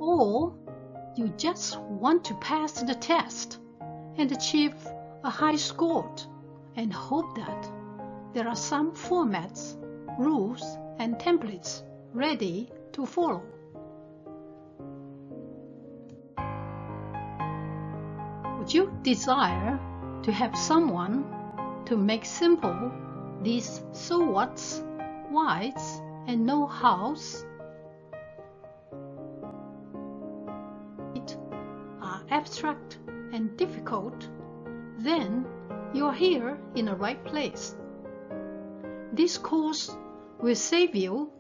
Or you just want to pass the test and achieve a high score and hope that there are some formats, rules, and templates ready to follow. Would you desire to have someone to make simple these so whats, whys, and know-hows? Are abstract and difficult, then you're here in the right place. This course will save you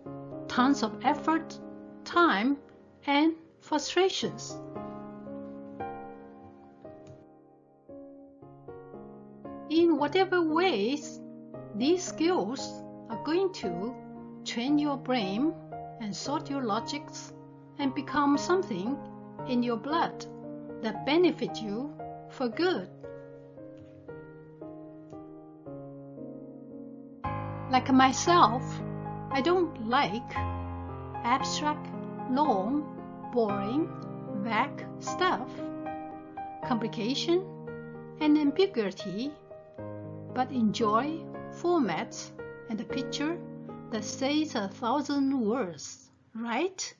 tons of effort, time, and frustrations. In whatever ways, these skills are going to train your brain and sort your logics and become something in your blood that benefit you for good. Like myself, I don't like abstract, long, boring, vague stuff, complication, and ambiguity, but enjoy formats and a picture that says 1,000 words, right?